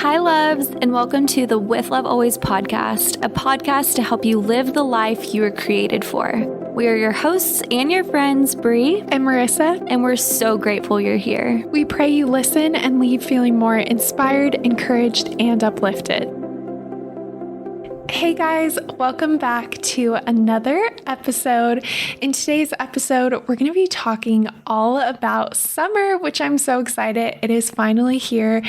Hi, loves, and welcome to the With Love Always podcast, a podcast to help you live the life you were created for. We are your hosts and your friends, Bree and Marissa, and we're so grateful you're here. We pray you listen and leave feeling more inspired, encouraged, and uplifted. Hey guys, welcome back to another episode. In today's episode, we're going to be talking all about summer, which I'm so excited. It is finally here.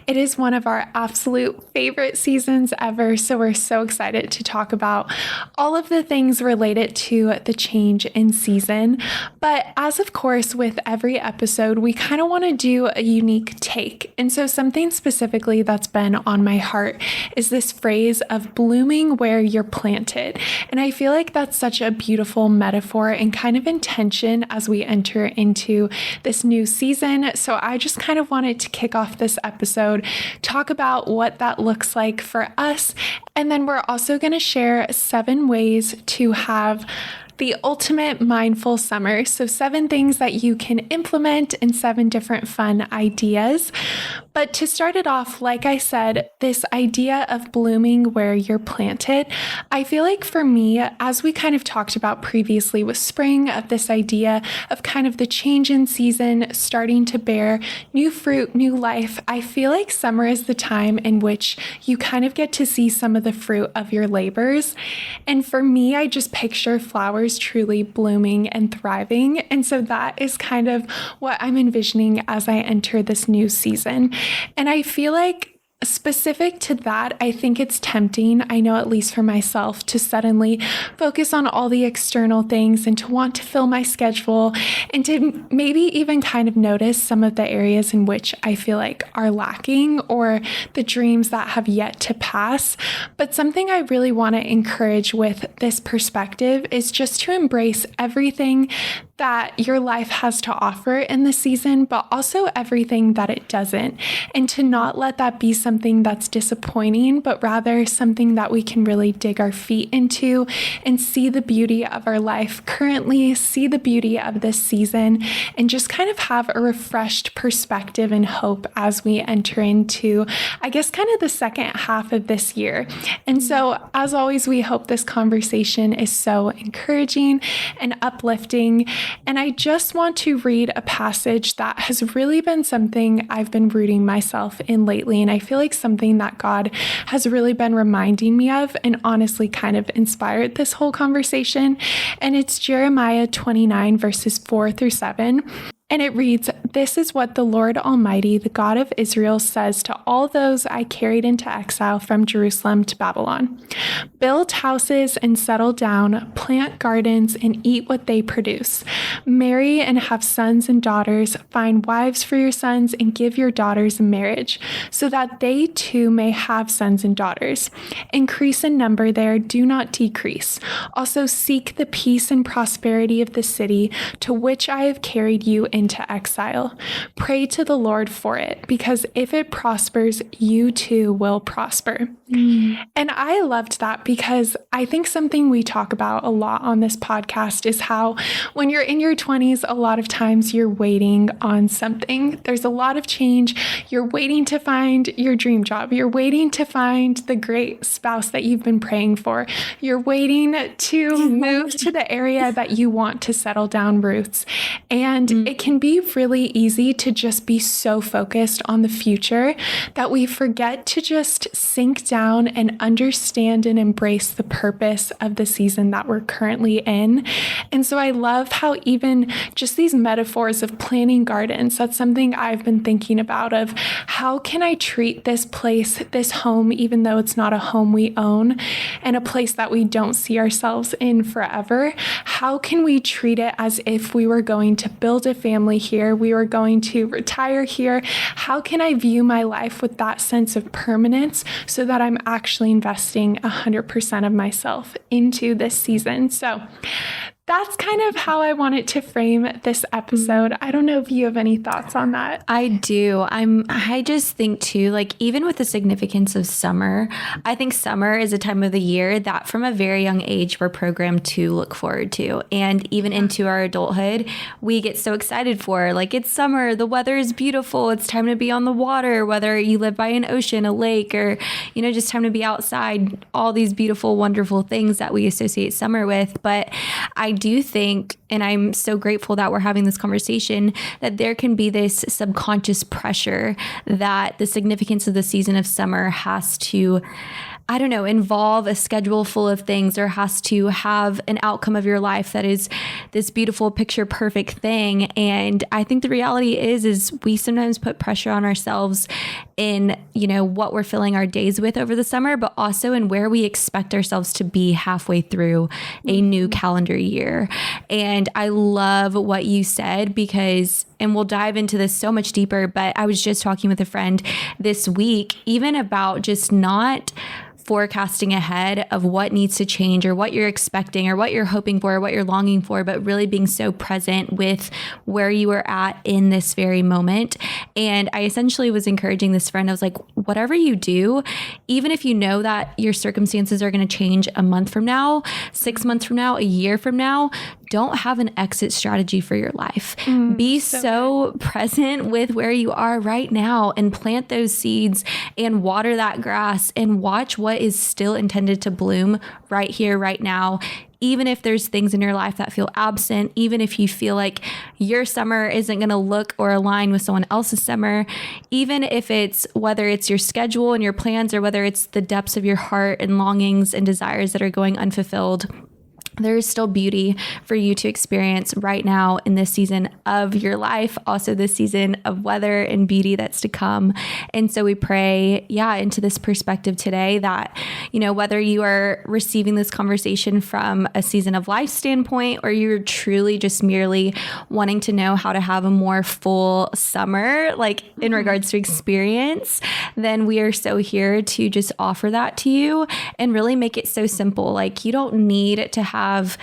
It is one of our absolute favorite seasons ever, so we're so excited to talk about all of the things related to the change in season. But as of course, with every episode, we kind of want to do a unique take. And so something specifically that's been on my heart is this phrase of blooming where you're planted. And I feel like that's such a beautiful metaphor and kind of intention as we enter into this new season. So I just kind of wanted to kick off this episode, talk about what that looks like for us. And then we're also going to share 7 ways to have the ultimate mindful summer. So 7 things that you can implement and 7 different fun ideas. But to start it off, like I said, this idea of blooming where you're planted, I feel like for me, as we kind of talked about previously with spring, of this idea of kind of the change in season, starting to bear new fruit, new life, I feel like summer is the time in which you kind of get to see some of the fruit of your labors. And for me, I just picture flowers truly blooming and thriving. And so that is kind of what I'm envisioning as I enter this new season. And I feel like specific to that, I think it's tempting, I know at least for myself, to suddenly focus on all the external things and to want to fill my schedule and to maybe even kind of notice some of the areas in which I feel like are lacking or the dreams that have yet to pass. But something I really want to encourage with this perspective is just to embrace everything that your life has to offer in the season, but also everything that it doesn't. And to not let that be something that's disappointing, but rather something that we can really dig our feet into and see the beauty of our life currently, see the beauty of this season, and just kind of have a refreshed perspective and hope as we enter into, I guess, kind of the second half of this year. And so, as always, we hope this conversation is so encouraging and uplifting. And I just want to read a passage that has really been something I've been rooting myself in lately. And I feel like something that God has really been reminding me of and honestly kind of inspired this whole conversation. And it's Jeremiah 29 verses 4-7. And it reads, "This is what the Lord Almighty, the God of Israel, says to all those I carried into exile from Jerusalem to Babylon. Build houses and settle down, plant gardens and eat what they produce. Marry and have sons and daughters, find wives for your sons and give your daughters in marriage, so that they too may have sons and daughters. Increase in number there, do not decrease. Also seek the peace and prosperity of the city to which I have carried you into exile. Pray to the Lord for it, because if it prospers, you too will prosper." And I loved that because I think something we talk about a lot on this podcast is how when you're in your 20s, a lot of times you're waiting on something. There's a lot of change. You're waiting to find your dream job. You're waiting to find the great spouse that you've been praying for. You're waiting to move to the area that you want to settle down roots. And it can be really easy to just be so focused on the future that we forget to just sink down and understand and embrace the purpose of the season that we're currently in. And so I love how even just these metaphors of planting gardens, that's something I've been thinking about, of how can I treat this place, this home, even though it's not a home we own and a place that we don't see ourselves in forever. How can we treat it as if we were going to build a family here, we were going to retire here? How can I view my life with that sense of permanence so that I'm actually investing 100% of myself into this season? So that's kind of how I wanted to frame this episode. I don't know if you have any thoughts on that. I do. I just think too, like even with the significance of summer, I think summer is a time of the year that from a very young age we're programmed to look forward to. And even into our adulthood, we get so excited for, like, it's summer, the weather is beautiful, it's time to be on the water, whether you live by an ocean, a lake, or, just time to be outside, all these beautiful, wonderful things that we associate summer with. But I do think, and I'm so grateful that we're having this conversation, that there can be this subconscious pressure that the significance of the season of summer has to, involve a schedule full of things, or has to have an outcome of your life that is this beautiful picture perfect thing. And I think the reality is we sometimes put pressure on ourselves in, what we're filling our days with over the summer, but also in where we expect ourselves to be halfway through a new calendar year. And I love what you said because, and we'll dive into this so much deeper, but I was just talking with a friend this week, even about just not forecasting ahead of what needs to change or what you're expecting or what you're hoping for or what you're longing for, but really being so present with where you are at in this very moment. And I essentially was encouraging this friend. I was like, whatever you do, even if you know that your circumstances are going to change a month from now, 6 months from now, a year from now, don't have an exit strategy for your life. Be so present with where you are right now and plant those seeds and water that grass and watch what is still intended to bloom right here, right now. Even if there's things in your life that feel absent, even if you feel like your summer isn't going to look or align with someone else's summer, even if it's whether it's your schedule and your plans or whether it's the depths of your heart and longings and desires that are going unfulfilled, there is still beauty for you to experience right now in this season of your life, also this season of weather and beauty that's to come. And so we pray, into this perspective today that, whether you are receiving this conversation from a season of life standpoint, or you're truly just merely wanting to know how to have a more full summer, like in regards to experience, then we are so here to just offer that to you and really make it so simple. Like, you don't need to have,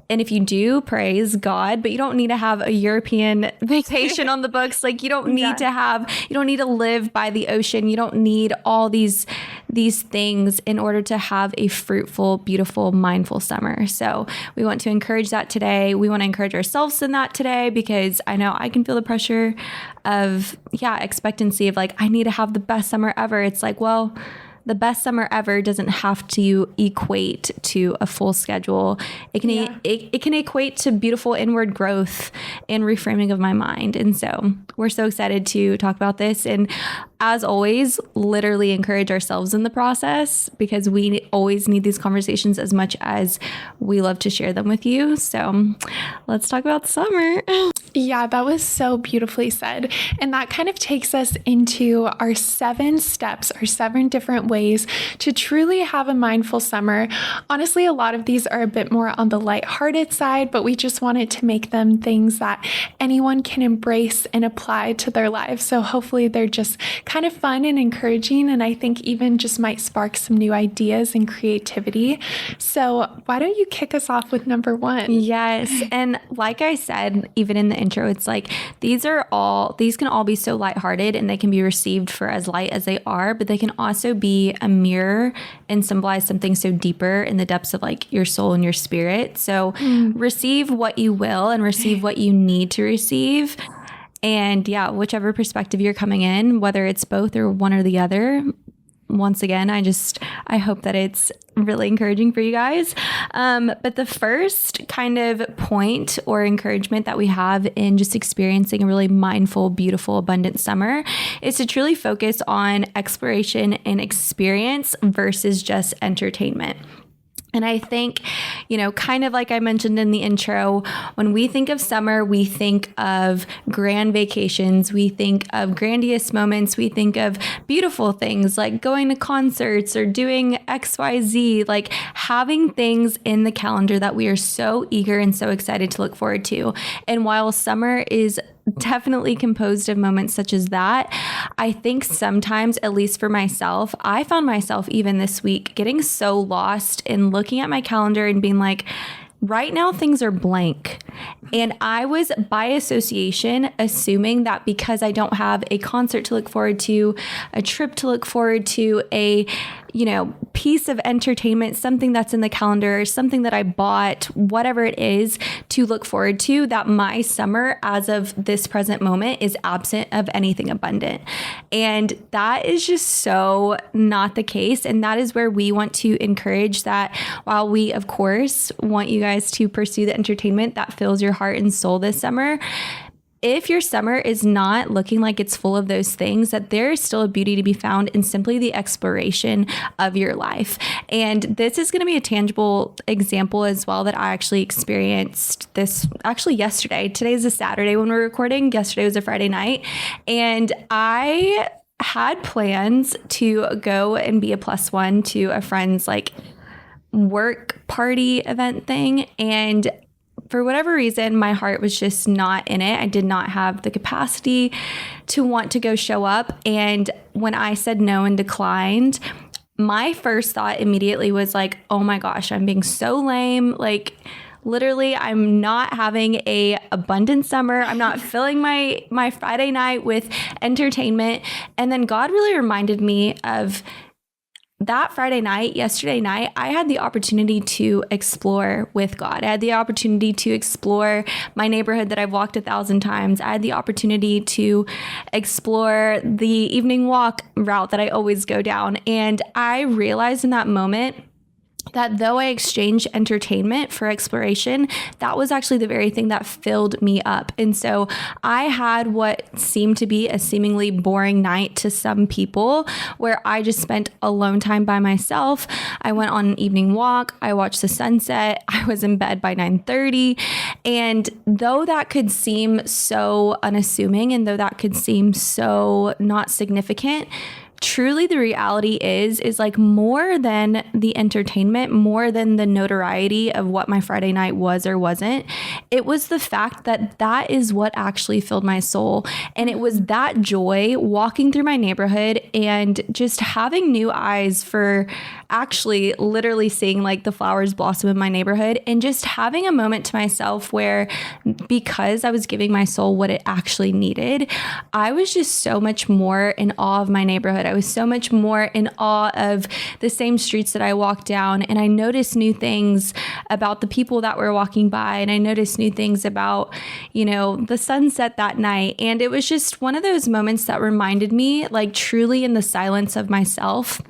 and if you do, praise God, but you don't need to have a European vacation on the books. Like, you don't need you don't need to live by the ocean. You don't need all these things in order to have a fruitful, beautiful, mindful summer. So we want to encourage that today. We want to encourage ourselves in that today, because I know I can feel the pressure of, expectancy of like, I need to have the best summer ever. It's like, well, the best summer ever doesn't have to equate to a full schedule. It can it can equate to beautiful inward growth and reframing of my mind. And so we're so excited to talk about this. And as always, literally encourage ourselves in the process, because we always need these conversations as much as we love to share them with you. So let's talk about summer. Yeah, that was so beautifully said. And that kind of takes us into our 7 steps, our 7 different ways to truly have a mindful summer. Honestly, a lot of these are a bit more on the lighthearted side, but we just wanted to make them things that anyone can embrace and apply to their lives. So hopefully they're just kind of fun and encouraging, and I think even just might spark some new ideas and creativity. So why don't you kick us off with number 1? Yes. And like I said, even in the intro, it's like these can all be so lighthearted, and they can be received for as light as they are, but they can also be a mirror and symbolize something so deeper in the depths of like your soul and your spirit. So receive what you will and receive what you need to receive. And whichever perspective you're coming in, whether it's both or one or the other, once again, I hope that it's really encouraging for you guys. But the first kind of point or encouragement that we have in just experiencing a really mindful, beautiful, abundant summer is to truly focus on exploration and experience versus just entertainment. And I think, kind of like I mentioned in the intro, when we think of summer, we think of grand vacations, we think of grandiose moments, we think of beautiful things like going to concerts or doing XYZ, like having things in the calendar that we are so eager and so excited to look forward to. And while summer is definitely composed of moments such as that, I think sometimes, at least for myself, I found myself even this week getting so lost in looking at my calendar and being like, right now things are blank. And I was by association assuming that because I don't have a concert to look forward to, a trip to look forward to, a piece of entertainment, something that's in the calendar, something that I bought, whatever it is to look forward to, that my summer as of this present moment is absent of anything abundant. And that is just so not the case. And that is where we want to encourage that while we, of course, want you guys to pursue the entertainment that fills your heart and soul this summer, if your summer is not looking like it's full of those things, that there is still a beauty to be found in simply the exploration of your life. And this is going to be a tangible example as well that I actually experienced this actually yesterday. Today is a Saturday when we're recording. Yesterday was a Friday night. And I had plans to go and be a +1 to a friend's work party event thing. And for whatever reason, my heart was just not in it. I did not have the capacity to want to go show up. And when I said no and declined, my first thought immediately was oh my gosh, I'm being so lame. Literally, I'm not having a abundant summer. I'm not filling my Friday night with entertainment. And then God really reminded me of that Friday night, yesterday night, I had the opportunity to explore with God. I had the opportunity to explore my neighborhood that I've walked 1,000 times. I had the opportunity to explore the evening walk route that I always go down. And I realized in that moment that though I exchanged entertainment for exploration, that was actually the very thing that filled me up. And so I had what seemed to be a seemingly boring night to some people, where I just spent alone time by myself. I went on an evening walk. I watched the sunset. I was in bed by 9:30. And though that could seem so unassuming, and though that could seem so not significant, truly the reality is more than the entertainment, more than the notoriety of what my Friday night was or wasn't, it was the fact that that is what actually filled my soul. And it was that joy walking through my neighborhood and just having new eyes for actually literally seeing the flowers blossom in my neighborhood, and just having a moment to myself where, because I was giving my soul what it actually needed, I was just so much more in awe of my neighborhood. I was so much more in awe of the same streets that I walked down, and I noticed new things about the people that were walking by, and I noticed new things about, the sunset that night. And it was just one of those moments that reminded me, truly in the silence of myself,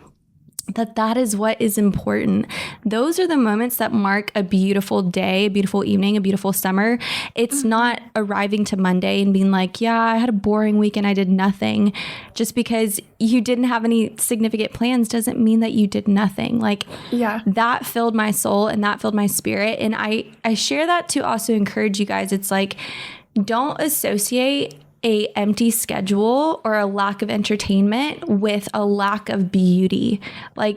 that is what is important. Those are the moments that mark a beautiful day, a beautiful evening, a beautiful summer. It's not arriving to Monday and being yeah, I had a boring week and I did nothing. Just because you didn't have any significant plans doesn't mean that you did nothing. That filled my soul and that filled my spirit. And I share that to also encourage you guys. It's don't associate a empty schedule or a lack of entertainment with a lack of beauty.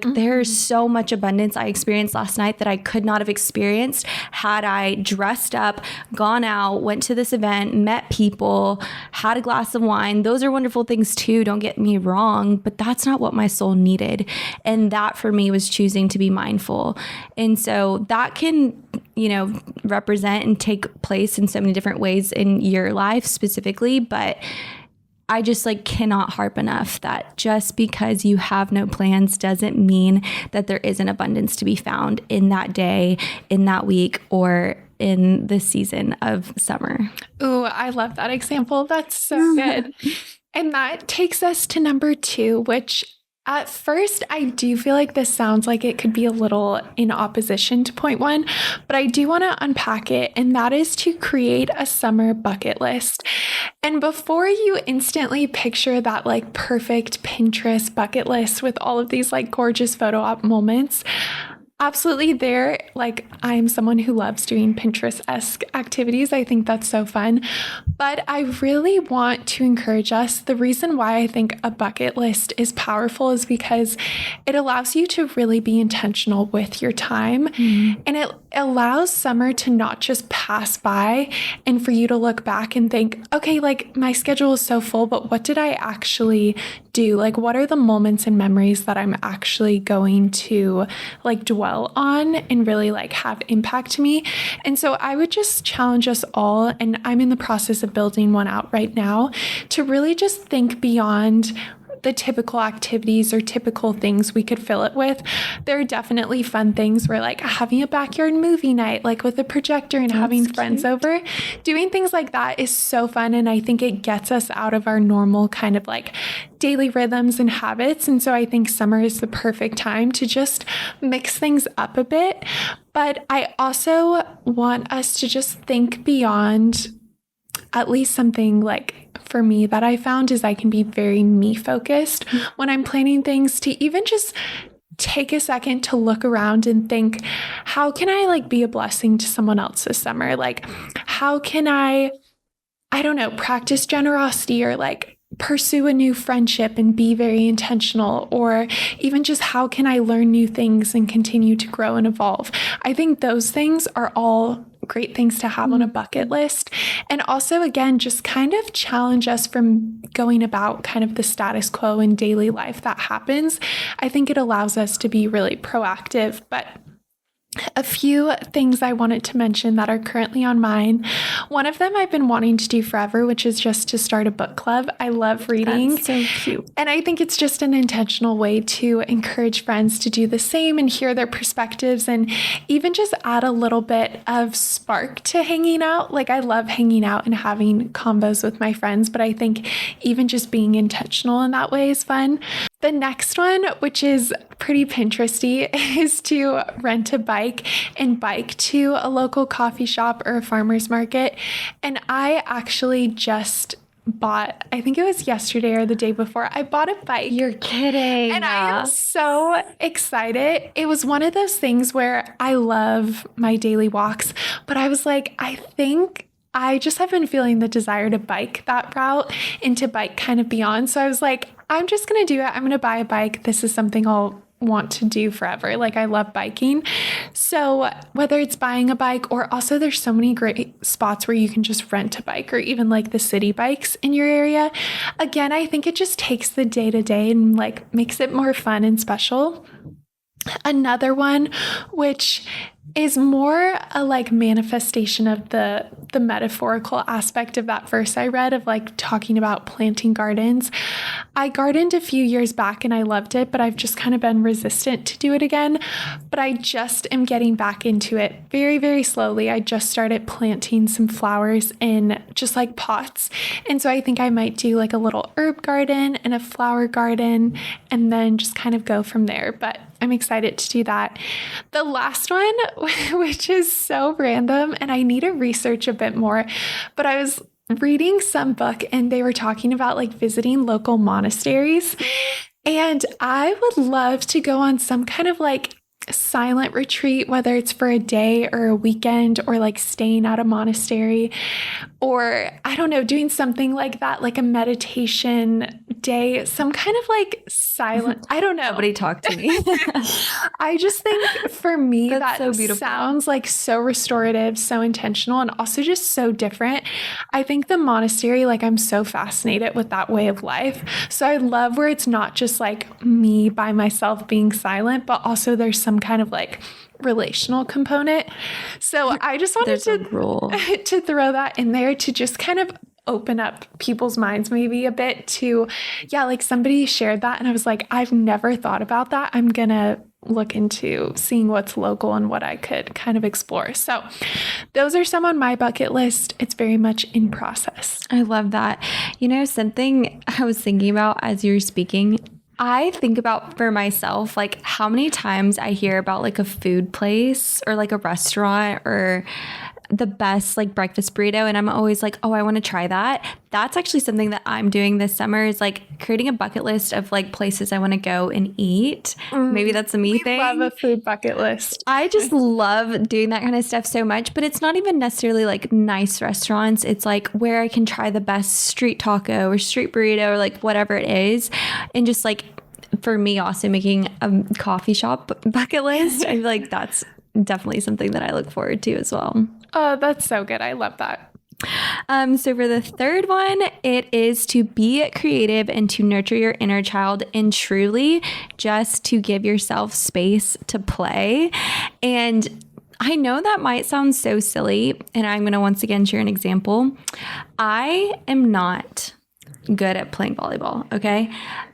There's so much abundance I experienced last night that I could not have experienced had I dressed up, gone out, went to this event, met people, had a glass of wine. Those are wonderful things too, don't get me wrong, but that's not what my soul needed. And that for me was choosing to be mindful. And so that can represent and take place in so many different ways in your life specifically. But I just cannot harp enough that just because you have no plans doesn't mean that there isn't abundance to be found in that day, in that week, or in the season of summer. Ooh, I love that example. That's so good. And that takes us to number 2, which at first, I do feel like this sounds like it could be a little in opposition to point 1, but I do want to unpack it, and that is to create a summer bucket list. And before you instantly picture that perfect Pinterest bucket list with all of these gorgeous photo op moments, absolutely there. I am someone who loves doing Pinterest-esque activities. I think that's so fun. But I really want to encourage us. The reason why I think a bucket list is powerful is because it allows you to really be intentional with your time. And it allows summer to not just pass by and for you to look back and think, okay, my schedule is so full, but what did I actually do? Like, what are the moments and memories that I'm actually going to like dwell on and really like have impact to me? And so I would just challenge us all, and I'm in the process of building one out right now, to really just think beyond the typical activities or typical things we could fill it with. There are definitely fun things where like having a backyard movie night, like with a projector and having friends over. Doing things like that is so fun. And I think it gets us out of our normal kind of like daily rhythms and habits. And so I think summer is the perfect time to just mix things up a bit. But I also want us to just think beyond at least something like for me that I found is I can be very me focused when I'm planning things, to even just take a second to look around and think, how can I like be a blessing to someone else this summer? Like, how can I don't know, practice generosity or like pursue a new friendship and be very intentional, or even just how can I learn new things and continue to grow and evolve? I think those things are all great things to have on a bucket list. And also, again, just kind of challenge us from going about kind of the status quo in daily life that happens. I think it allows us to be really proactive. But a few things I wanted to mention that are currently on mine. One of them I've been wanting to do forever, which is just to start a book club. I love reading. That's so cute. And I think it's just an intentional way to encourage friends to do the same and hear their perspectives, and even just add a little bit of spark to hanging out. Like, I love hanging out and having combos with my friends, but I think even just being intentional in that way is fun. The next one, which is pretty Pinteresty, is to rent a bike and bike to a local coffee shop or a farmer's market. And I actually just bought, I think it was yesterday or the day before, I bought a bike. You're kidding. And I am so excited. It was one of those things where I love my daily walks, but I was like, I think I just have been feeling the desire to bike that route and to bike kind of beyond. So I was like, I'm just going to do it. I'm going to buy a bike. This is something I'll want to do forever. Like, I love biking. So whether it's buying a bike, or also there's so many great spots where you can just rent a bike, or even like the city bikes in your area. Again, I think it just takes the day to day and like makes it more fun and special. Another one, which is more a like manifestation of the metaphorical aspect of that verse I read, of like talking about planting gardens. I gardened a few years back and I loved it, but I've just kind of been resistant to do it again. But I just am getting back into it very, very slowly. I just started planting some flowers in just like pots. And so I think I might do like a little herb garden and a flower garden, and then just kind of go from there. But I'm excited to do that. The last one, which is so random, and I need to research a bit more, but I was reading some book and they were talking about like visiting local monasteries. And I would love to go on some kind of like silent retreat, whether it's for a day or a weekend, or like staying at a monastery, or I don't know, doing something like that, like a meditation day, some kind of like silent, I don't know. Nobody talk to me. I just think for me, That's that so beautiful. sounds like so restorative, so intentional, and also just so different. I think the monastery, like, I'm so fascinated with that way of life. So I love where it's not just like me by myself being silent, but also there's some kind of like relational component. So I just wanted to throw that in there to just kind of open up people's minds maybe a bit to, yeah, like somebody shared that and I was like, I've never thought about that. I'm gonna look into seeing what's local and what I could kind of explore. So those are some on my bucket list. It's very much in process. I love that. You know, something I was thinking about as you were speaking, I think about for myself, like how many times I hear about like a food place or like a restaurant or the best like breakfast burrito. And I'm always like, oh, I want to try that. That's actually something that I'm doing this summer, is like creating a bucket list of like places I want to go and eat. Maybe that's a me thing. I love a food bucket list. I just love doing that kind of stuff so much, but it's not even necessarily like nice restaurants. It's like where I can try the best street taco or street burrito or like whatever it is. And just like, for me also making a coffee shop bucket list, I feel like that's definitely something that I look forward to as well. Oh, that's so good. I love that. So for the third one, it is to be creative and to nurture your inner child and truly just to give yourself space to play. And I know that might sound so silly, and I'm going to once again share an example. I am not good at playing volleyball, okay?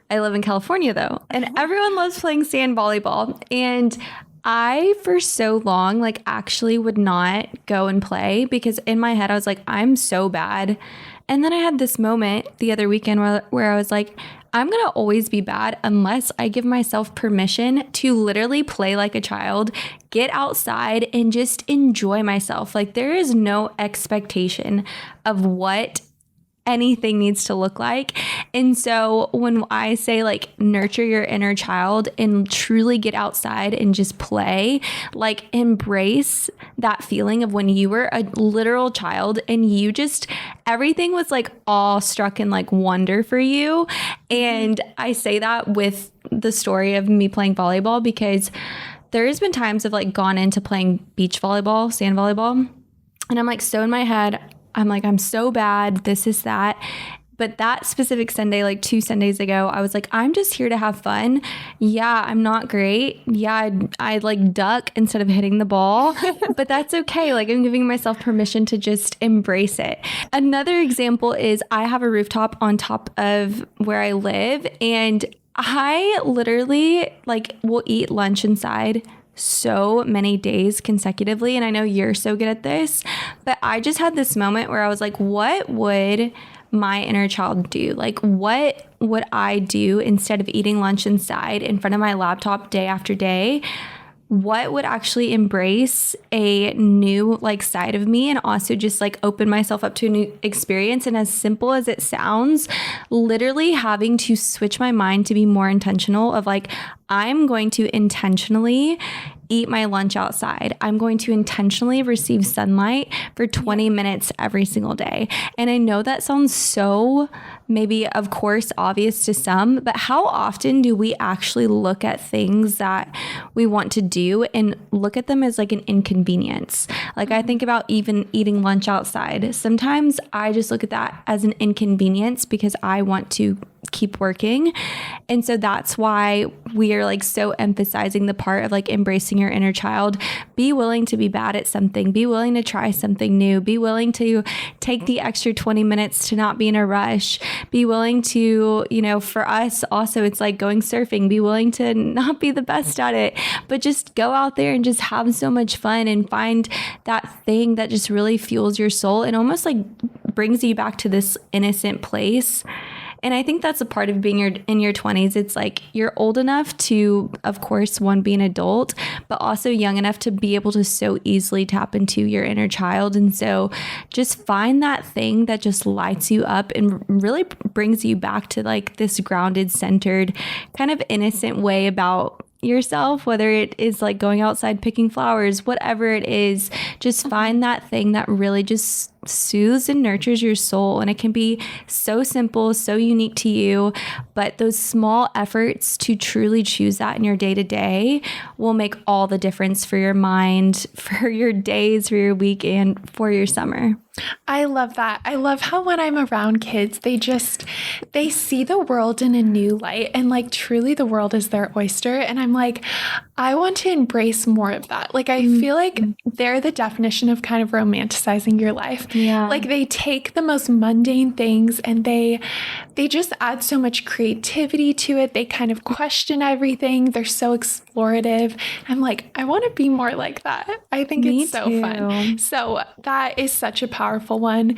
I live in California though, and everyone loves playing sand volleyball. And I, for so long, like actually would not go and play because in my head, I was like, I'm so bad. And then I had this moment the other weekend where I was like, I'm going to always be bad unless I give myself permission to literally play like a child, get outside and just enjoy myself. Like there is no expectation of what anything needs to look like. And so when I say like nurture your inner child and truly get outside and just play, like embrace that feeling of when you were a literal child and you just, everything was like awestruck and like wonder for you. And I say that with the story of me playing volleyball because there's been times I've like gone into playing beach volleyball, sand volleyball, and I'm like so in my head, I'm like, I'm so bad. This is that. But that specific Sunday, like 2 Sundays ago, I was like, I'm just here to have fun. Yeah, I'm not great. Yeah, I like duck instead of hitting the ball, but that's okay. Like I'm giving myself permission to just embrace it. Another example is I have a rooftop on top of where I live, and I literally like will eat lunch inside so many days consecutively. And I know you're so good at this, but I just had this moment where I was like, what would my inner child do? Like, what would I do instead of eating lunch inside in front of my laptop day after day? What would actually embrace a new like side of me and also just like open myself up to a new experience? And as simple as it sounds, literally having to switch my mind to be more intentional of like, I'm going to intentionally eat my lunch outside. I'm going to intentionally receive sunlight for 20 minutes every single day. And I know that sounds so maybe, of course, obvious to some, but how often do we actually look at things that we want to do and look at them as like an inconvenience? Like I think about even eating lunch outside. Sometimes I just look at that as an inconvenience because I want to keep working. And so that's why we are like so emphasizing the part of like embracing your inner child. Be willing to be bad at something. Be willing to try something new. Be willing to take the extra 20 minutes to not be in a rush. Be willing to, you know, for us also, it's like going surfing. Be willing to not be the best at it, but just go out there and just have so much fun and find that thing that just really fuels your soul and almost like brings you back to this innocent place. And I think that's a part of being in your 20s. It's like you're old enough to, of course, one, be an adult, but also young enough to be able to so easily tap into your inner child. And so just find that thing that just lights you up and really brings you back to like this grounded, centered, kind of innocent way about yourself, whether it is like going outside picking flowers, whatever it is. Just find that thing that really just soothes and nurtures your soul. And it can be so simple, so unique to you, but those small efforts to truly choose that in your day to day will make all the difference for your mind, for your days, for your week, and for your summer. I love that. I love how when I'm around kids, they see the world in a new light and like truly the world is their oyster. And I'm like, I want to embrace more of that. Like, I feel like they're the definition of kind of romanticizing your life. Yeah. Like they take the most mundane things and they just add so much creativity to it. They kind of question everything. They're so explorative. I'm like, I want to be more like that. I think it's so fun. So that is such a powerful one.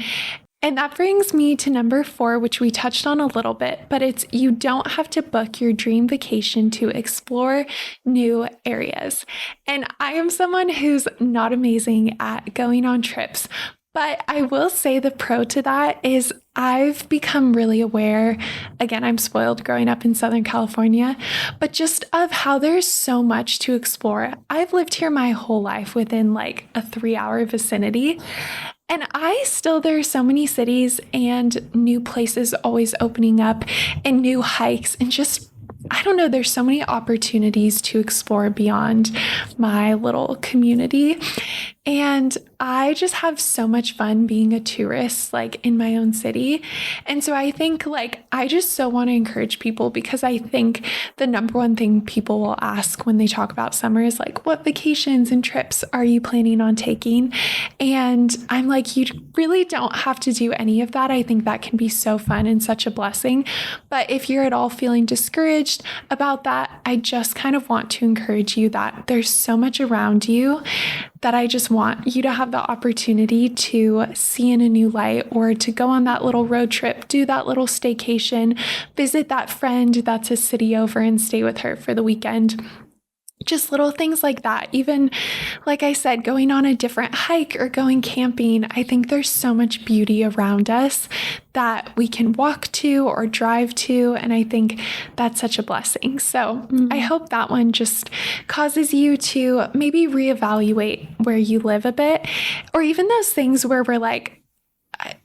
And that brings me to number 4, which we touched on a little bit, but it's you don't have to book your dream vacation to explore new areas. And I am someone who's not amazing at going on trips, but I will say the pro to that is I've become really aware, again, I'm spoiled growing up in Southern California, but just of how there's so much to explore. I've lived here my whole life within like a 3-hour vicinity. And there are so many cities and new places always opening up and new hikes and just, I don't know, there's so many opportunities to explore beyond my little community. And I just have so much fun being a tourist, like in my own city. And so I think like I just so want to encourage people, because I think the number one thing people will ask when they talk about summer is like, what vacations and trips are you planning on taking? And I'm like, you really don't have to do any of that. I think that can be so fun and such a blessing. But if you're at all feeling discouraged about that, I just kind of want to encourage you that there's so much around you that I just want you to have the opportunity to see in a new light, or to go on that little road trip, do that little staycation, visit that friend that's a city over and stay with her for the weekend. Just little things like that. Even, like I said, going on a different hike or going camping. I think there's so much beauty around us that we can walk to or drive to. And I think that's such a blessing. So I hope that one just causes you to maybe reevaluate where you live a bit, or even those things where we're like,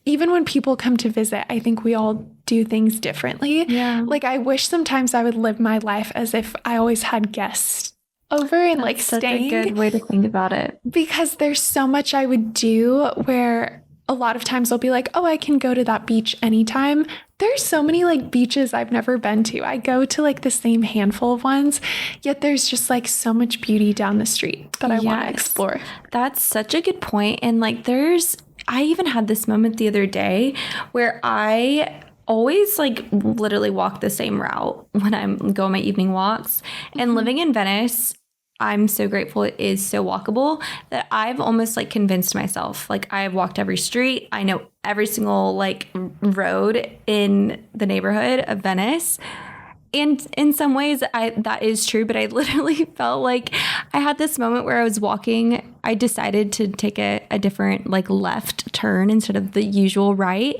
even when people come to visit, I think we all do things differently. Yeah. Like I wish sometimes I would live my life as if I always had guests over and like Such staying. a good way to think about it. Because there's so much I would do where a lot of times I'll be like, oh, I can go to that beach anytime. There's so many like beaches I've never been to. I go to like the same handful of ones, yet there's just like so much beauty down the street that I want to explore. That's such a good point. And like I even had this moment the other day where I always like literally walk the same route when I'm going my evening walks. And living in Venice, I'm so grateful it is so walkable that I've almost like convinced myself, like I've walked every street. I know every single like road in the neighborhood of Venice. And in some ways that is true, but I literally felt like I had this moment where I was walking. I decided to take a different like left turn instead of the usual right.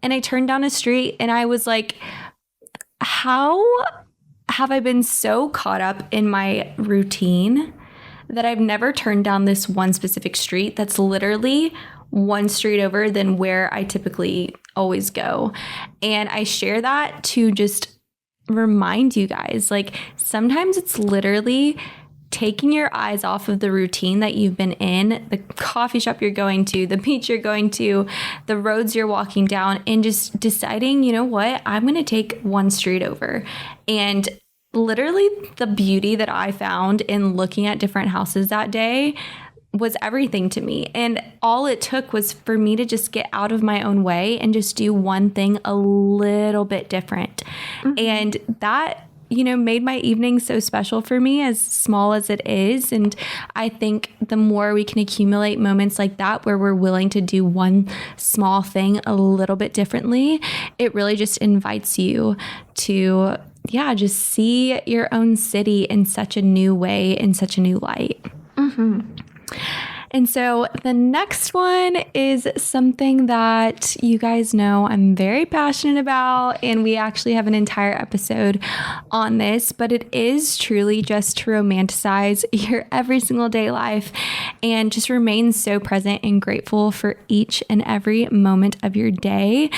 And I turned down a street and I was like, how have I been so caught up in my routine that I've never turned down this one specific street that's literally one street over than where I typically always go? And I share that to just remind you guys, like sometimes it's literally taking your eyes off of the routine that you've been in, the coffee shop you're going to, the beach you're going to, the roads you're walking down, and just deciding, you know what, I'm going to take one street over. And literally the beauty that I found in looking at different houses that day was everything to me. And all it took was for me to just get out of my own way and just do one thing a little bit different. And that, you know, made my evening so special for me, as small as it is. And I think the more we can accumulate moments like that, where we're willing to do one small thing a little bit differently, it really just invites you to, just see your own city in such a new way, in such a new light. And so the next one is something that you guys know I'm very passionate about, and we actually have an entire episode on this, but it is truly just to romanticize your every single day life and just remain so present and grateful for each and every moment of your day.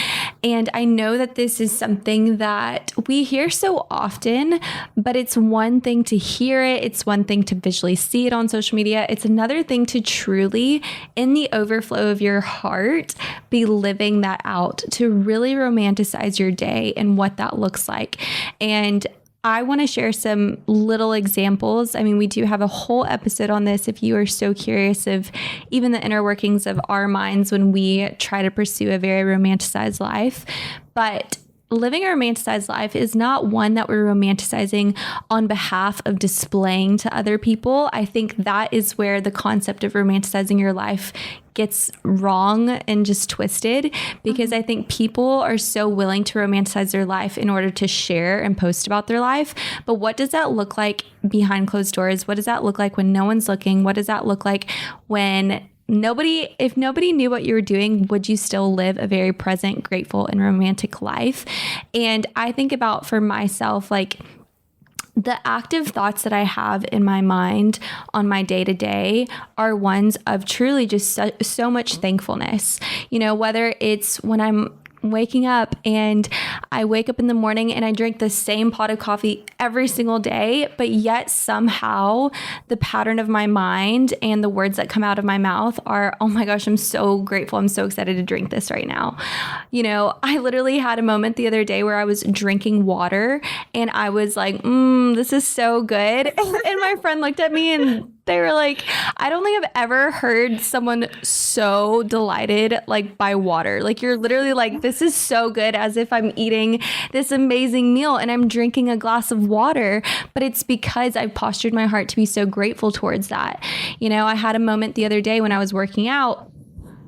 And I know that this is something that we hear so often, but it's one thing to hear it. It's one thing to visually see it on social media. It's another thing to truly, in the overflow of your heart, be living that out, to really romanticize your day and what that looks like. And I want to share some little examples. I mean, we do have a whole episode on this if you are so curious of even the inner workings of our minds when we try to pursue a very romanticized life. But living a romanticized life is not one that we're romanticizing on behalf of displaying to other people. I think that is where the concept of romanticizing your life gets wrong and just twisted, because I think people are so willing to romanticize their life in order to share and post about their life. But what does that look like behind closed doors? What does that look like when no one's looking? What does that look like when if nobody knew what you were doing, would you still live a very present, grateful, and romantic life? And I think about, for myself, like the active thoughts that I have in my mind on my day to day are ones of truly just so much thankfulness. You know, whether it's when I'm waking up, and I wake up in the morning and I drink the same pot of coffee every single day, but yet somehow the pattern of my mind and the words that come out of my mouth are, oh my gosh, I'm so grateful. I'm so excited to drink this right now. I literally had a moment the other day where I was drinking water and I was like, this is so good. And my friend looked at me and they were like, I don't think I've ever heard someone so delighted like by water. Like you're literally like, this is so good, as if I'm eating this amazing meal and I'm drinking a glass of water. But it's because I've postured my heart to be so grateful towards that. I had a moment the other day when I was working out.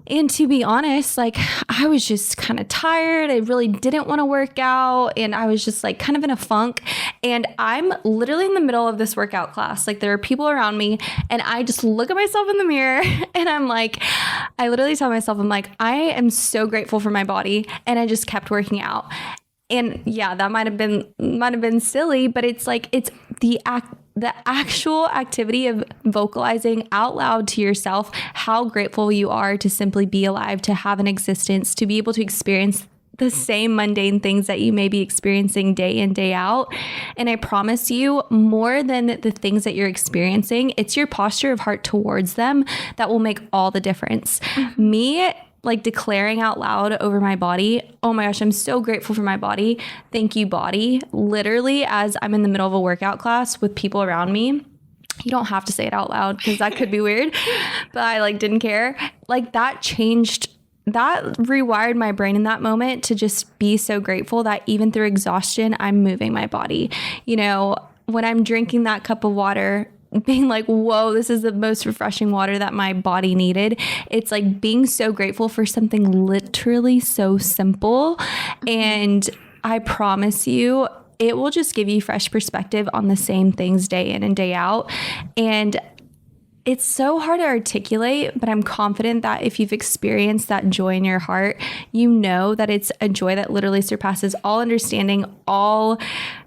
And to be honest, like I was just kind of tired. I really didn't want to work out. And I was just like kind of in a funk. And I'm literally in the middle of this workout class. Like there are people around me and I just look at myself in the mirror and I'm like, I literally tell myself, I'm like, I am so grateful for my body. And I just kept working out. And yeah, that might have been silly, but it's like, it's the actual activity of vocalizing out loud to yourself how grateful you are to simply be alive, to have an existence, to be able to experience the same mundane things that you may be experiencing day in, day out. And I promise you, more than the things that you're experiencing, it's your posture of heart towards them that will make all the difference. Me, like declaring out loud over my body, oh my gosh, I'm so grateful for my body. Thank you, body. Literally, as I'm in the middle of a workout class with people around me. You don't have to say it out loud because that could be weird, but I didn't care. That rewired my brain in that moment to just be so grateful that even through exhaustion, I'm moving my body. When I'm drinking that cup of water, being like, whoa, this is the most refreshing water that my body needed. It's like being so grateful for something literally so simple. And I promise you, it will just give you fresh perspective on the same things day in and day out. And it's so hard to articulate, but I'm confident that if you've experienced that joy in your heart, you know that it's a joy that literally surpasses all understanding, all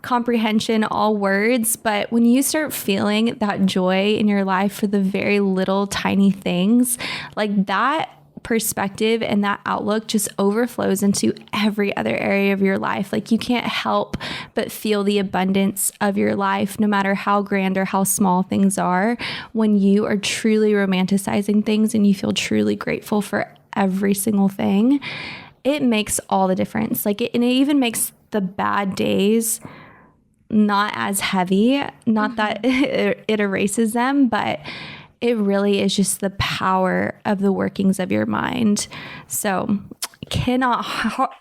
comprehension, all words. But when you start feeling that joy in your life for the very little tiny things, like that perspective and that outlook just overflows into every other area of your life. Like you can't help but feel the abundance of your life, no matter how grand or how small things are, when you are truly romanticizing things and you feel truly grateful for every single thing. It makes all the difference. And it even makes the bad days not as heavy, not that it erases them, but it really is just the power of the workings of your mind. So cannot harp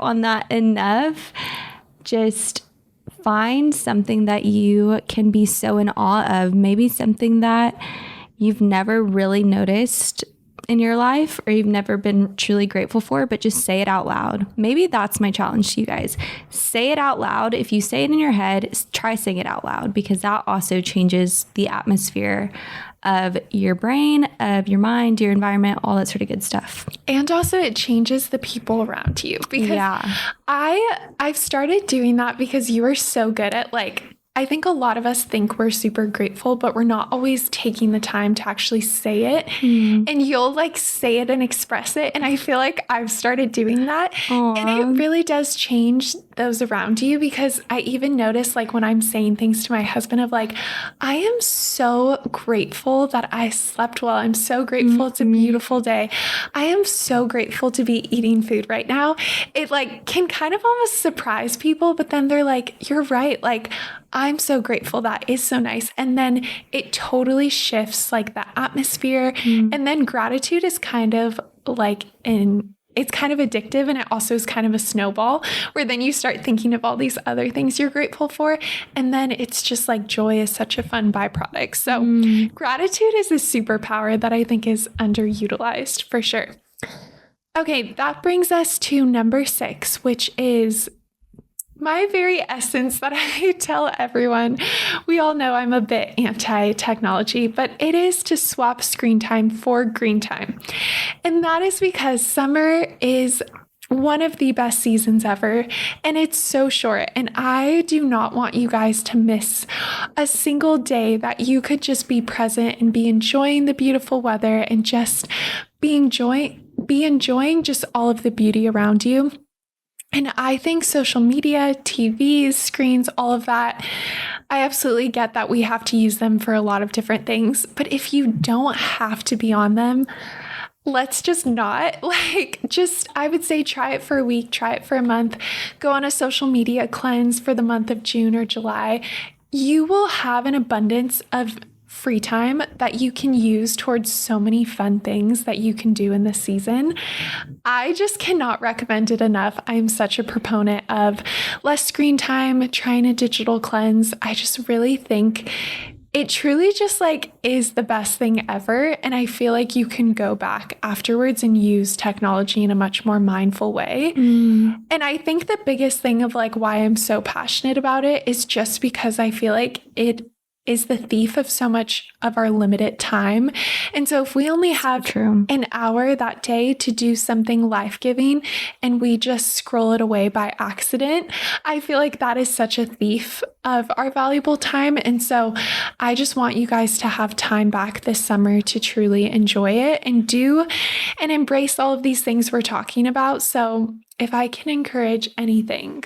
on that enough. Just find something that you can be so in awe of, maybe something that you've never really noticed in your life or you've never been truly grateful for, but just say it out loud. Maybe that's my challenge to you guys. Say it out loud. If you say it in your head, try saying it out loud, because that also changes the atmosphere of your brain, of your mind, your environment, all that sort of good stuff. And also it changes the people around you, because I've started doing that because you are so good at I think a lot of us think we're super grateful, but we're not always taking the time to actually say it. And you'll say it and express it. And I feel like I've started doing that. Aww. And it really does change those around you, because I even notice when I'm saying things to my husband of I am so grateful that I slept well. I'm so grateful. It's a beautiful day. I am so grateful to be eating food right now. It can kind of almost surprise people, but then they're like, you're right. I'm so grateful. That is so nice. And then it totally shifts the atmosphere. And then gratitude is kind of it's kind of addictive, and it also is kind of a snowball where then you start thinking of all these other things you're grateful for. And then it's just joy is such a fun byproduct. So gratitude is a superpower that I think is underutilized for sure. Okay, that brings us to number 6, which is my very essence that I tell everyone. We all know I'm a bit anti-technology, but it is to swap screen time for green time. And that is because summer is one of the best seasons ever, and it's so short. And I do not want you guys to miss a single day that you could just be present and be enjoying the beautiful weather and just be enjoying be enjoying just all of the beauty around you. And I think social media, TVs, screens, all of that, I absolutely get that we have to use them for a lot of different things. But if you don't have to be on them, let's just not. I would say try it for a week, try it for a month, go on a social media cleanse for the month of June or July. You will have an abundance of free time that you can use towards so many fun things that you can do in this season. I just cannot recommend it enough. I am such a proponent of less screen time, trying a digital cleanse. I just really think it truly just is the best thing ever. And I feel like you can go back afterwards and use technology in a much more mindful way. And I think the biggest thing of why I'm so passionate about it is just because I feel like it is the thief of so much of our limited time. And so if we only have an hour that day to do something life-giving and we just scroll it away by accident, I feel like that is such a thief of our valuable time. And so I just want you guys to have time back this summer to truly enjoy it and do and embrace all of these things we're talking about. So if I can encourage anything,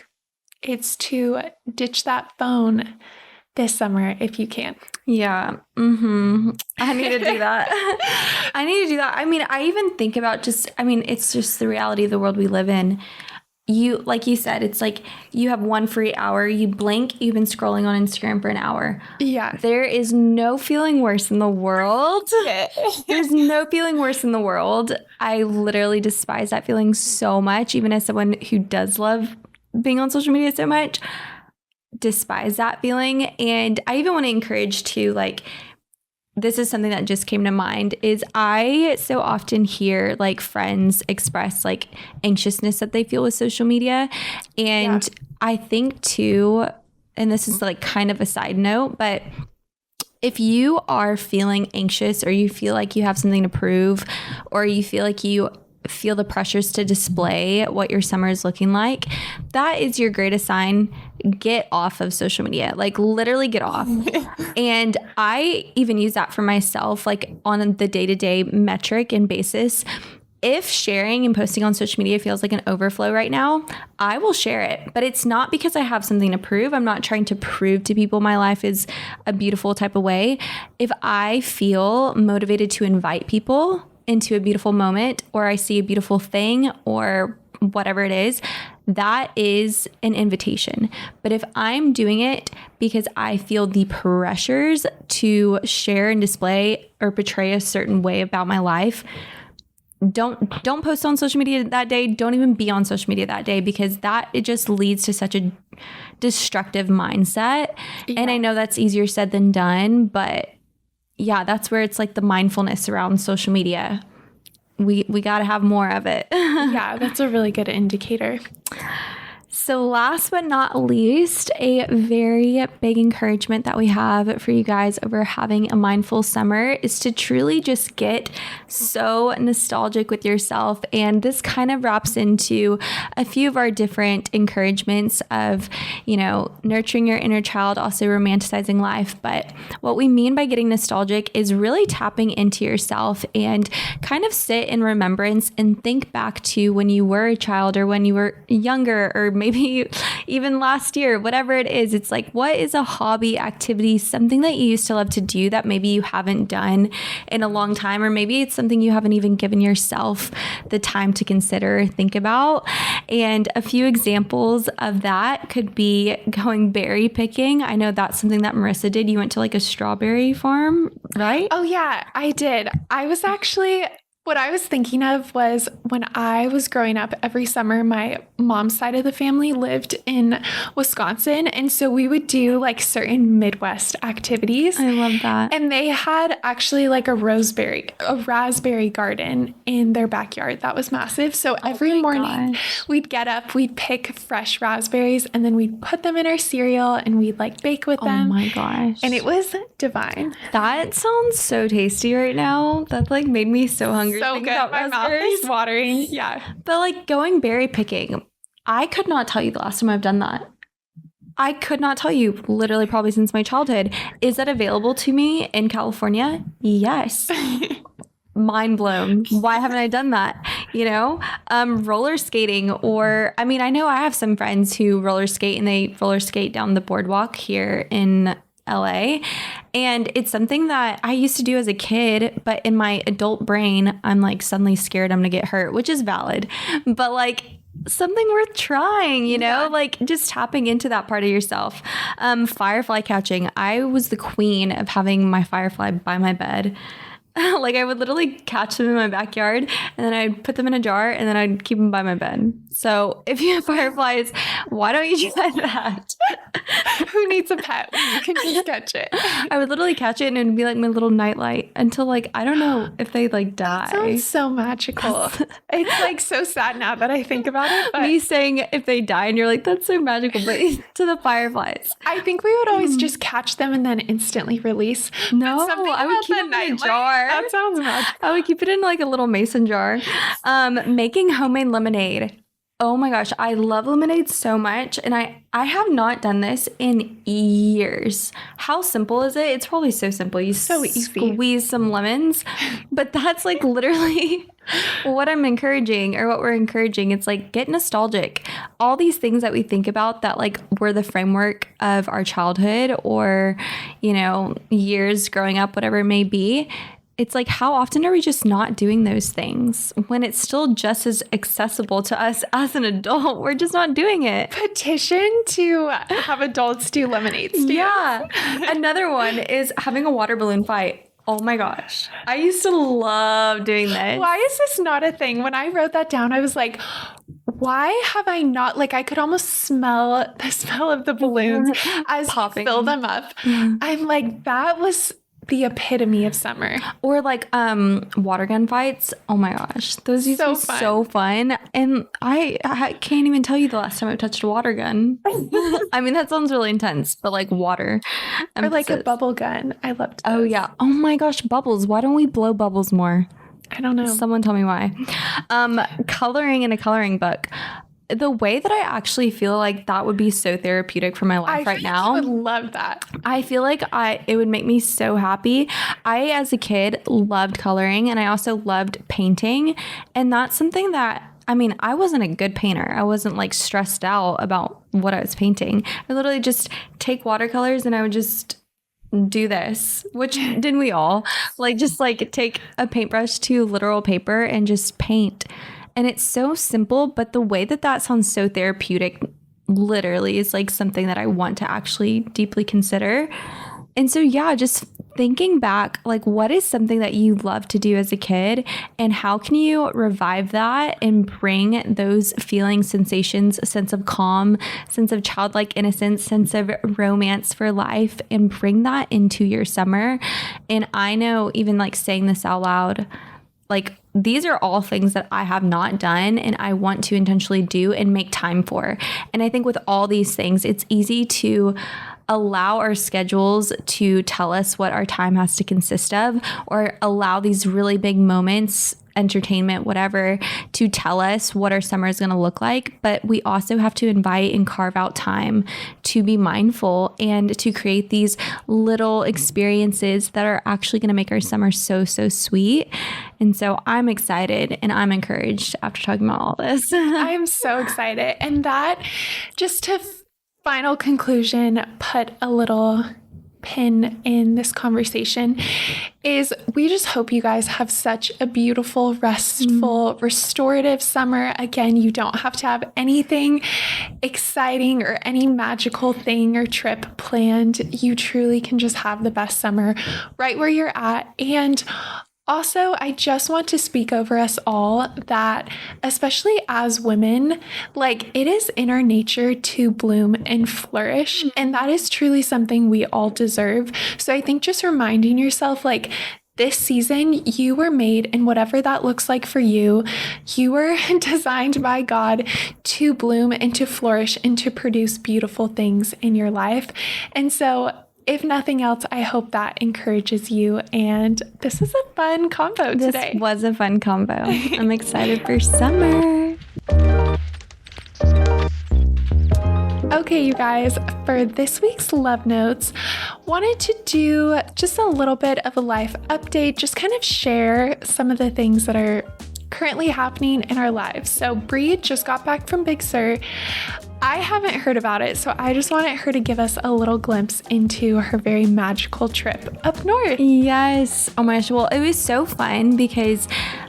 it's to ditch that phone this summer if you can. Yeah. I need to do that. I need to do that. I mean, I even think about it's just the reality of the world we live in. Like you said, it's like you have one free hour, you blink, you've been scrolling on Instagram for an hour. Yeah. There is no feeling worse in the world. There's no feeling worse in the world. I literally despise that feeling so much, even as someone who does love being on social media so much. Despise that feeling. And I even want to encourage too, this is something that just came to mind, is I so often hear friends express anxiousness that they feel with social media. And I think too, and this is kind of a side note, but if you are feeling anxious or you feel like you have something to prove, or you feel like you feel the pressures to display what your summer is looking like, that is your greatest sign. Get off of social media, literally get off. And I even use that for myself, on the day-to-day metric and basis. If sharing and posting on social media feels like an overflow right now, I will share it. But it's not because I have something to prove. I'm not trying to prove to people my life is a beautiful type of way. If I feel motivated to invite people into a beautiful moment, or I see a beautiful thing, or whatever it is, that is an invitation. But if I'm doing it because I feel the pressures to share and display or portray a certain way about my life, don't post on social media that day. Don't even be on social media that day, because it just leads to such a destructive mindset. Yeah. And I know that's easier said than done, but yeah, that's where it's the mindfulness around social media. We got to have more of it. Yeah, that's a really good indicator. So last but not least, a very big encouragement that we have for you guys over having a mindful summer is to truly just get so nostalgic with yourself. And this kind of wraps into a few of our different encouragements of, nurturing your inner child, also romanticizing life. But what we mean by getting nostalgic is really tapping into yourself and kind of sit in remembrance and think back to when you were a child, or when you were younger, or maybe even last year, whatever it is. It's what is a hobby, activity, something that you used to love to do that maybe you haven't done in a long time, or maybe it's something you haven't even given yourself the time to consider or think about. And a few examples of that could be going berry picking. I know that's something that Marissa did. You went to a strawberry farm, right? Oh yeah, I did. What I was thinking of was when I was growing up, every summer, my mom's side of the family lived in Wisconsin. And so we would do certain Midwest activities. I love that. And they had actually a raspberry garden in their backyard. That was massive. So every morning we'd get up, we'd pick fresh raspberries, and then we'd put them in our cereal and we'd bake with them. Oh my gosh. And it was divine. That sounds so tasty right now. That made me so hungry. So good. My mouth is watering. Yeah. But going berry picking, I could not tell you the last time I've done that. I could not tell you, literally probably since my childhood. Is that available to me in California? Yes. Mind blown. Why haven't I done that? roller skating, or, I mean, I know I have some friends who roller skate and they roller skate down the boardwalk here in LA. And it's something that I used to do as a kid, but in my adult brain, I'm like suddenly scared I'm going to get hurt, which is valid. But like, something worth trying, like just tapping into that part of yourself. Firefly catching. I was the queen of having my firefly by my bed. Like I would literally catch them in my backyard and then I'd put them in a jar and then I'd keep them by my bed. So if you have fireflies, why don't you try that? Who needs a pet when you can just catch it? I would literally catch it and it'd be like my little nightlight until like, I don't know if they like die. That sounds so magical. It's like so sad now that I think about it. But me saying if they die and you're like, that's so magical, but to the fireflies. I think we would always just catch them and then instantly release. No, I would keep them in a jar. That sounds magical. I would keep it in like a little mason jar. Making homemade lemonade. Oh my gosh, I love lemonade so much. And I have not done this in years. How simple is it? It's probably so simple. You so easy. Squeeze some lemons. But that's like literally what I'm encouraging, or what we're encouraging. It's like, get nostalgic. All these things that we think about that like were the framework of our childhood or, years growing up, whatever it may be. It's like, how often are we just not doing those things when it's still just as accessible to us as an adult? We're just not doing it. Petition to have adults do lemonade stands. Yeah. Another one is having a water balloon fight. Oh my gosh. I used to love doing this. Why is this not a thing? When I wrote that down, I was like, why have I not, like I could almost smell the smell of the balloons as popping. Fill them up. I'm like, that was the epitome of summer. Or like water gun fights. Oh my gosh. Those used to be so fun. And I can't even tell you the last time I touched a water gun. I mean, that sounds really intense, but like water. Or like a bubble gun. I loved those. Oh yeah. Oh my gosh, bubbles. Why don't we blow bubbles more? I don't know. Someone tell me why. Coloring in a coloring book. The way that I actually feel like that would be so therapeutic for my life right now. I would love that. I feel like it would make me so happy. I, as a kid, loved coloring and I also loved painting. And that's something that, I mean, I wasn't a good painter. I wasn't like stressed out about what I was painting. I literally just take watercolors and I would just do this, which didn't we all? Like just like take a paintbrush to literal paper and just paint. And it's so simple, but the way that sounds so therapeutic literally is like something that I want to actually deeply consider. And so, yeah, just thinking back, like what is something that you love to do as a kid and how can you revive that and bring those feelings, sensations, a sense of calm, sense of childlike innocence, sense of romance for life and bring that into your summer. And I know even like saying this out loud, like these are all things that I have not done and I want to intentionally do and make time for. And I think with all these things, it's easy to allow our schedules to tell us what our time has to consist of, or allow these really big moments, entertainment, whatever, to tell us what our summer is going to look like. But we also have to invite and carve out time to be mindful and to create these little experiences that are actually going to make our summer so, so sweet. And so I'm excited and I'm encouraged after talking about all this. I'm so excited. And that, just to final conclusion, put a little pin in this conversation, is we just hope you guys have such a beautiful, restful, restorative summer. Again, you don't have to have anything exciting or any magical thing or trip planned. You truly can just have the best summer right where you're at. And also, I just want to speak over us all that, especially as women, like it is in our nature to bloom and flourish. And that is truly something we all deserve. So I think just reminding yourself, like, this season, you were made, and whatever that looks like for you, you were designed by God to bloom and to flourish and to produce beautiful things in your life. And so if nothing else, I hope that encourages you. And this is a fun combo today. This was a fun combo. I'm excited for summer. Okay, you guys, for this week's Love Notes, wanted to do just a little bit of a life update, just kind of share some of the things that are currently happening in our lives. So Bree just got back from Big Sur. I haven't heard about it, so I just wanted her to give us a little glimpse into her very magical trip up north. Yes. Oh my gosh. Well, it was so fun because,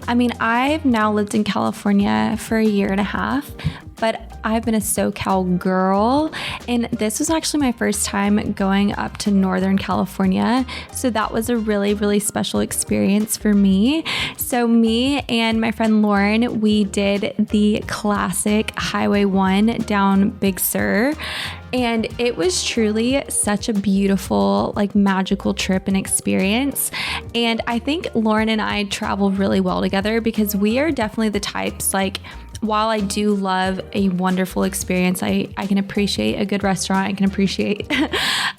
I mean, I've now lived in California for 1.5 years, but I've been a SoCal girl, and this was actually my first time going up to Northern California. So that was a really, really special experience for me. So me and my friend Lauren, we did the classic Highway 1 down Big Sur. And it was truly such a beautiful, like magical trip and experience. And I think Lauren and I travel really well together because we are definitely the types, like, while I do love a wonderful experience, I can appreciate a good restaurant, I can appreciate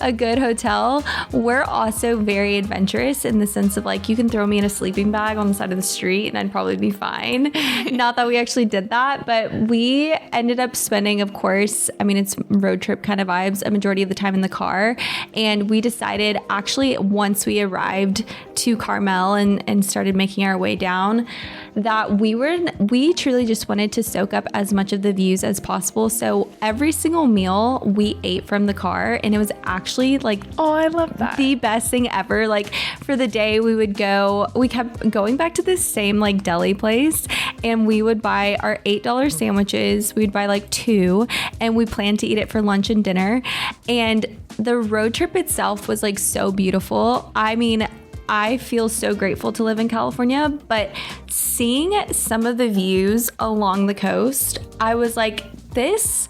a good hotel. We're also very adventurous in the sense of, like, you can throw me in a sleeping bag on the side of the street and I'd probably be fine. Not that we actually did that, but we ended up spending, of course, I mean, it's road trip kind of vibes, a majority of the time in the car. And we decided, actually, once we arrived to Carmel and started making our way down, that we truly just wanted to soak up as much of the views as possible. So every single meal we ate from the car, and it was actually, like, oh, I love that, the best thing ever. Like, for the day we kept going back to this same, like, deli place, and we would buy our $8 sandwiches. We'd buy like 2, and we planned to eat it for lunch and dinner. And the road trip itself was, like, so beautiful. I mean, I feel so grateful to live in California, but seeing some of the views along the coast, I was like, this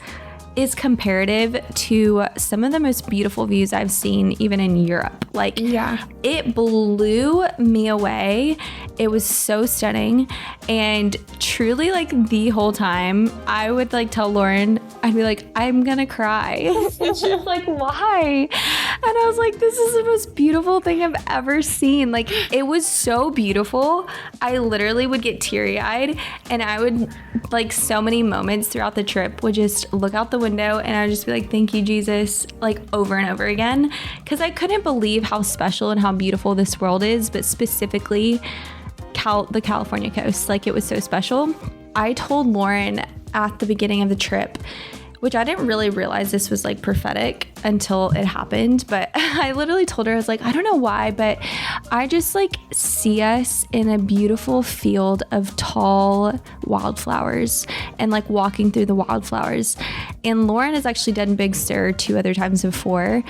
is comparative to some of the most beautiful views I've seen even in Europe. Like, yeah, it blew me away. It was so stunning. And truly, like, the whole time I would, like, tell Lauren, I'd be like, I'm gonna cry. And she was like, why? And I was like, this is the most beautiful thing I've ever seen. Like, it was so beautiful. I literally would get teary-eyed, and I would, like, so many moments throughout the trip would just look out the window and I would just be like, thank you, Jesus, like, over and over again. Because I couldn't believe how special and how beautiful this world is, but specifically the California coast. Like, it was so special. I told Lauren at the beginning of the trip, which I didn't really realize this was, like, prophetic until it happened, but I literally told her, I was like, I don't know why, but I just, like, see us in a beautiful field of tall wildflowers and, like, walking through the wildflowers. And Lauren has actually done Big Sur 2 other times before.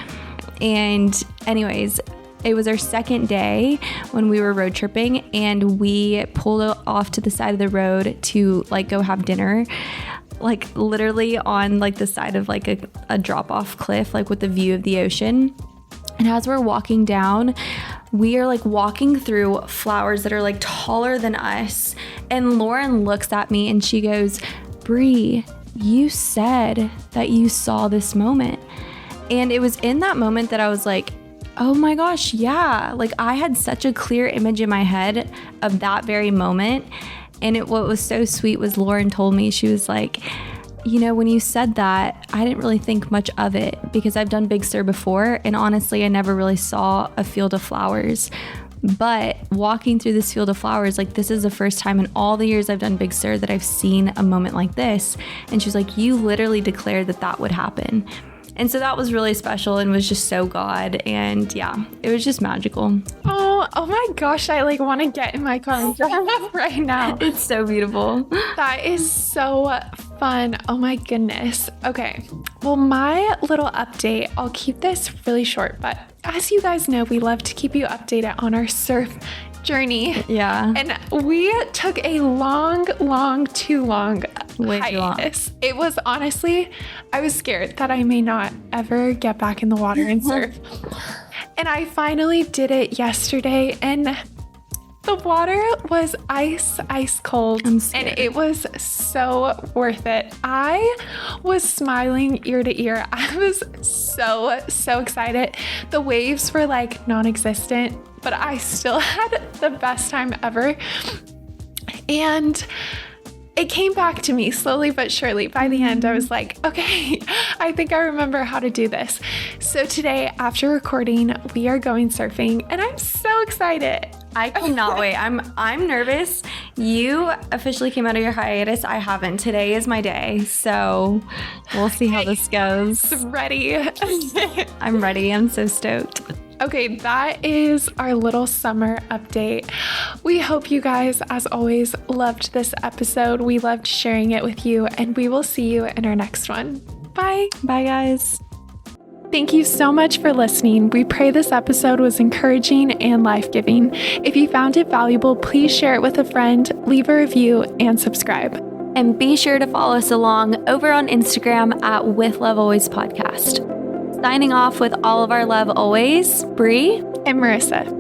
And anyways, it was our second day when we were road tripping, and we pulled off to the side of the road to, like, go have dinner, like, literally on, like, the side of, like, a drop-off cliff, like, with the view of the ocean. And as we're walking down, we are, like, walking through flowers that are, like, taller than us. And Lauren looks at me and she goes, Bree, you said that you saw this moment. And it was in that moment that I was like, oh my gosh, yeah. Like, I had such a clear image in my head of that very moment. And what was so sweet was Lauren told me, she was like, you know, when you said that, I didn't really think much of it because I've done Big Sur before. And honestly, I never really saw a field of flowers. But walking through this field of flowers, like, this is the first time in all the years I've done Big Sur that I've seen a moment like this. And she was like, you literally declared that that would happen. And so that was really special and was just so God. And yeah, it was just magical. Oh my gosh, I, like, want to get in my car and drive right now. It's so beautiful. That is so fun. Oh my goodness. Okay, well, my little update, I'll keep this really short, but as you guys know, we love to keep you updated on our surf journey. Yeah. And we took a too long hiatus. It was, honestly, I was scared that I may not ever get back in the water and surf. And I finally did it yesterday, and the water was ice cold, and it was so worth it. I was smiling ear to ear. I was so excited. The waves were, like, non-existent, but I still had the best time ever. And it came back to me slowly but surely. By the end, I was like, okay, I think I remember how to do this. So today, after recording, we are going surfing, and I'm so excited. I cannot wait. I'm nervous. You officially came out of your hiatus. I haven't. Today is my day. So we'll see how this goes. Ready. I'm ready. I'm so stoked. Okay, that is our little summer update. We hope you guys, as always, loved this episode. We loved sharing it with you, and we will see you in our next one. Bye. Bye, guys. Thank you so much for listening. We pray this episode was encouraging and life-giving. If you found it valuable, please share it with a friend, leave a review, and subscribe. And be sure to follow us along over on Instagram at With Love Always Podcast. Signing off with all of our love always, Bree And Marissa.